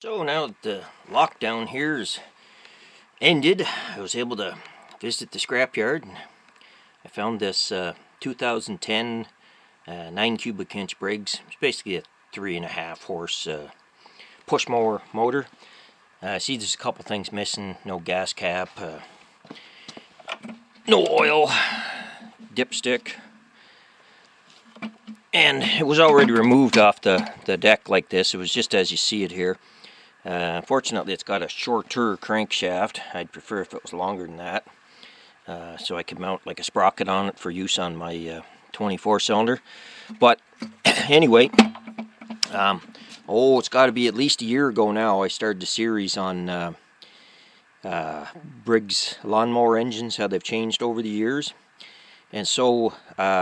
So now that the lockdown here is ended, I was able to visit the scrapyard, and I found this 2010 9 cubic inch Briggs. It's basically a 3.5 horse push mower motor. I see there's a couple things missing: no gas cap, no oil, dipstick, and it was already removed off the deck like this. It was just as you see it here. Unfortunately, it's got a shorter crankshaft. I'd prefer if it was longer than that, so I could mount like a sprocket on it for use on my 24 cylinder. But anyway, it's got to be at least a year ago now I started the series on Briggs lawnmower engines, how they've changed over the years. And so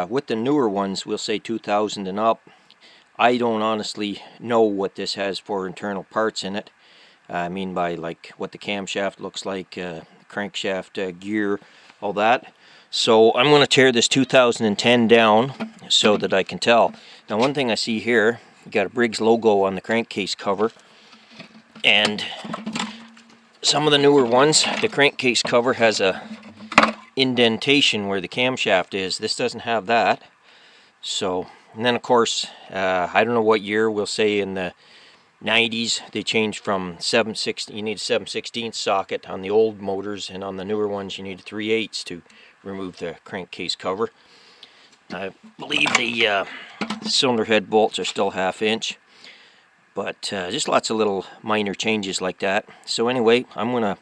with the newer ones, we'll say 2000 and up, I don't honestly know what this has for internal parts in it. I mean by like what the camshaft looks like, crankshaft gear, all that. So I'm going to tear this 2010 down so that I can tell. Now, one thing I see here, you got a Briggs logo on the crankcase cover, and some of the newer ones, the crankcase cover has a indentation where the camshaft is. This doesn't have that. So, and then of course, I don't know what year, we'll say in the 90s, they changed from 7/16, you need a 7/16 socket on the old motors, and on the newer ones you need a 3/8 to remove the crankcase cover. I believe the cylinder head bolts are still 1/2 inch, but just lots of little minor changes like that. So anyway, I'm going to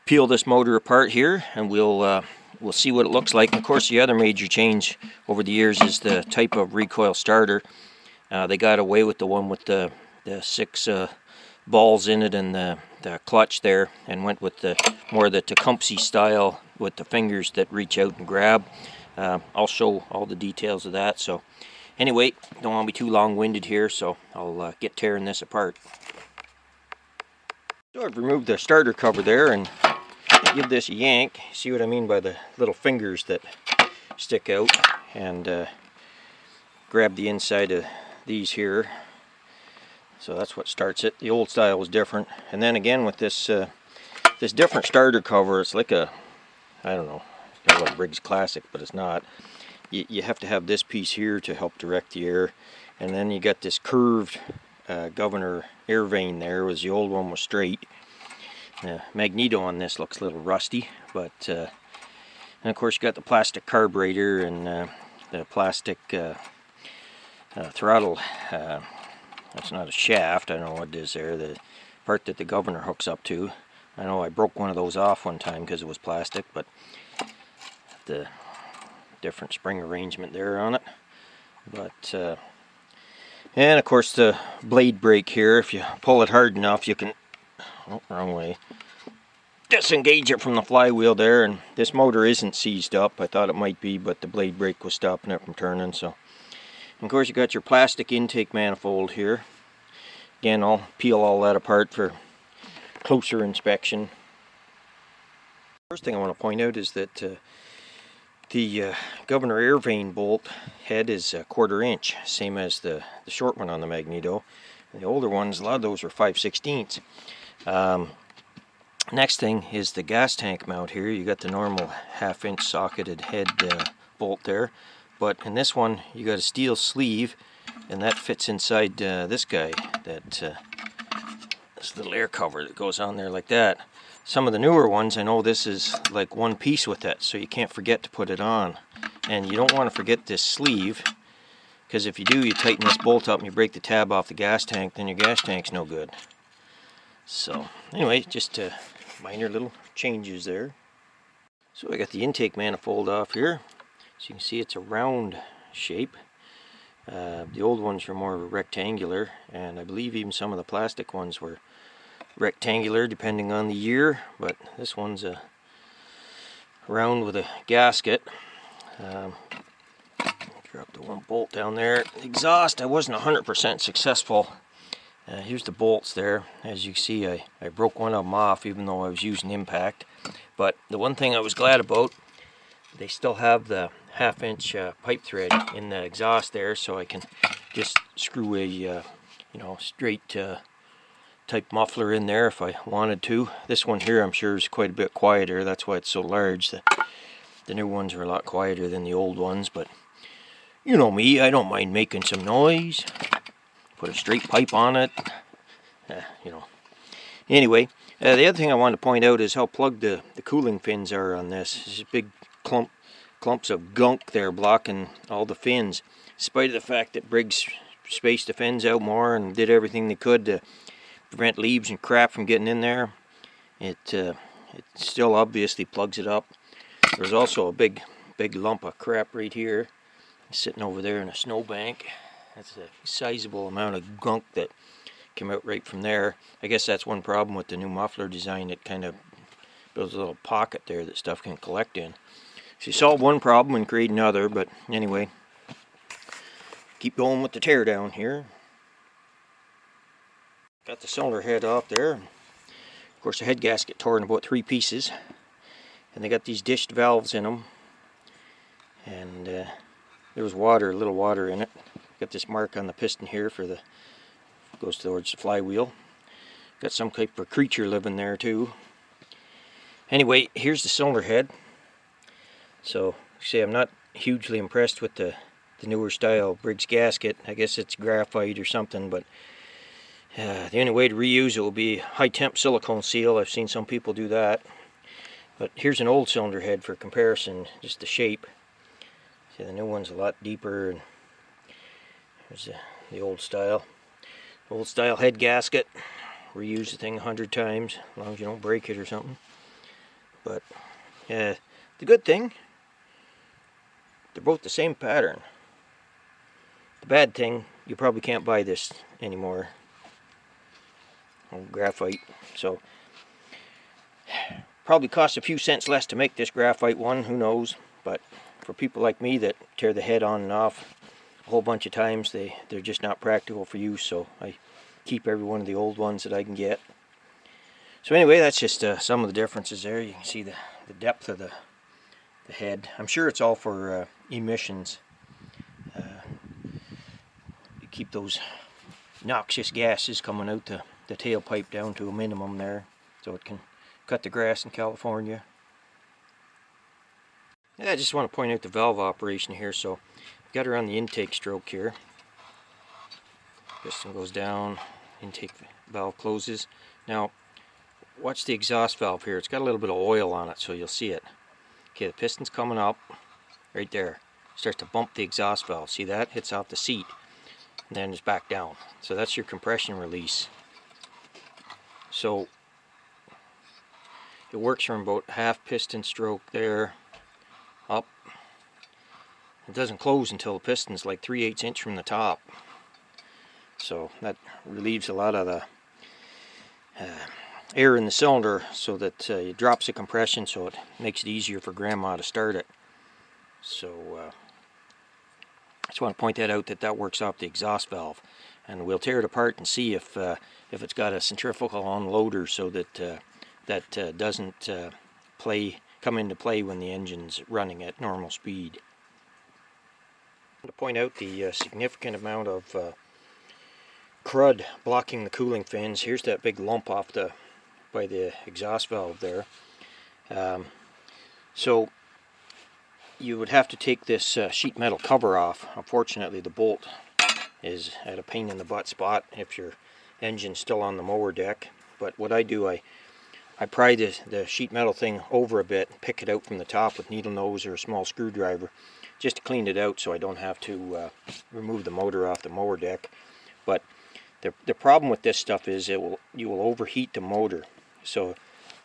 peel this motor apart here, and we'll see what it looks like. And of course, the other major change over the years is the type of recoil starter. They got away with the one with the 6 balls in it and the clutch there, and went with the more the Tecumseh style with the fingers that reach out and grab. I'll show all the details of that. So anyway, don't want to be too long-winded here, so I'll get tearing this apart. So I've removed the starter cover there and give this a yank. See what I mean by the little fingers that stick out, and grab the inside of these here. So that's what starts it. The old style was different, and then again with this this different starter cover, it's like a, I don't know, it's kind of like Briggs Classic, but it's not. You have to have this piece here to help direct the air, and then you got this curved governor air vane there, whereas the old one was straight. The magneto on this looks a little rusty, but and of course you got the plastic carburetor and the plastic throttle. That's not a shaft, I don't know what it is there, the part that the governor hooks up to. I know I broke one of those off one time because it was plastic, but the different spring arrangement there on it. But and of course the blade brake here, if you pull it hard enough you can, oh, wrong way, disengage it from the flywheel there. And this motor isn't seized up. I thought it might be, but the blade brake was stopping it from turning. So, and of course you got your plastic intake manifold here. Again, I'll peel all that apart for closer inspection. First thing I want to point out is that the governor air vane bolt head is 1/4 inch, same as the short one on the magneto. The older ones, a lot of those are 5/16. Next thing is the gas tank mount here. You got the normal 1/2 inch socketed head bolt there, but in this one you got a steel sleeve, and that fits inside this guy, that this little air cover that goes on there like that. Some of the newer ones, I know this is like one piece with it, so you can't forget to put it on. And you don't want to forget this sleeve, because if you do, you tighten this bolt up and you break the tab off the gas tank, then your gas tank's no good. So anyway, just minor little changes there. So I got the intake manifold off here. So you can see it's a round shape. The old ones were more rectangular, and I believe even some of the plastic ones were rectangular depending on the year, but this one's a round with a gasket. Drop the one bolt down there. Exhaust, I wasn't 100% successful. Here's the bolts there. As you see, I broke one of them off even though I was using impact. But the one thing I was glad about, they still have the 1/2 inch pipe thread in the exhaust there, so I can just screw a straight type muffler in there if I wanted to. This one here I'm sure is quite a bit quieter, that's why it's so large. The new ones are a lot quieter than the old ones, but you know me, I don't mind making some noise. Put a straight pipe on it, you know. Anyway, the other thing I wanted to point out is how plugged the cooling fins are on this. There's big clumps of gunk there blocking all the fins. Despite the fact that Briggs spaced the fins out more and did everything they could to prevent leaves and crap from getting in there, it still obviously plugs it up. There's also a big lump of crap right here sitting over there in a snowbank. That's a sizable amount of gunk that came out right from there. I guess that's one problem with the new muffler design. It kind of builds a little pocket there that stuff can collect in. So you solve one problem and create another, but anyway, keep going with the teardown here. Got the cylinder head off there. Of course, the head gasket tore in about 3 pieces. And they got these dished valves in them. And there was water, a little water in it. Got this mark on the piston here for the, goes towards the flywheel. Got some type of creature living there too. Anyway, here's the cylinder head. So, see, I'm not hugely impressed with the newer style Briggs gasket. I guess it's graphite or something, but the only way to reuse it will be high temp silicone seal. I've seen some people do that. But here's an old cylinder head for comparison, just the shape. See, the new one's a lot deeper, and here's the old style. Old style head gasket. Reuse the thing 100 times, as long as you don't break it or something. But the good thing, they're both the same pattern. The bad thing, you probably can't buy this anymore. Old graphite. So probably costs a few cents less to make this graphite one, who knows. But for people like me that tear the head on and off a whole bunch of times, they're just not practical for use, so I keep every one of the old ones that I can get. So anyway, that's just some of the differences there. You can see the depth of the head. I'm sure it's all for emissions. To keep those noxious gases coming out the tailpipe down to a minimum there, so it can cut the grass in California. Yeah, I just want to point out the valve operation here. So got her on the intake stroke here. Piston goes down, intake valve closes. Now watch the exhaust valve here. It's got a little bit of oil on it, so you'll see it. Okay, the piston's coming up right there. Starts to bump the exhaust valve. See that? Hits off the seat. And then it's back down. So that's your compression release. So it works from about half piston stroke there up. It doesn't close until the piston's like 3/8 inch from the top. So that relieves a lot of the air in the cylinder, so that it drops the compression, so it makes it easier for Grandma to start it. So I just want to point that out, that works off the exhaust valve, and we'll tear it apart and see if it's got a centrifugal unloader, so that that doesn't come into play when the engine's running at normal speed. To point out the significant amount of crud blocking the cooling fins. Here's that big lump off by the exhaust valve there. So you would have to take this sheet metal cover off. Unfortunately, the bolt is at a pain in the butt spot if your engine's still on the mower deck. But what I do, I pry the sheet metal thing over a bit and pick it out from the top with needle nose or a small screwdriver, just to clean it out so I don't have to remove the motor off the mower deck. But the problem with this stuff is you will overheat the motor, so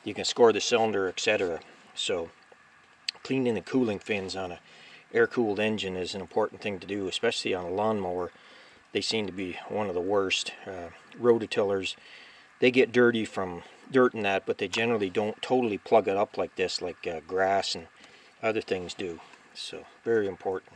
you can score the cylinder, etc. So cleaning the cooling fins on a air-cooled engine is an important thing to do, especially on a lawnmower. They seem to be one of the worst. Rototillers, they get dirty from dirt and that, but they generally don't totally plug it up like this, like grass and other things do. So very important.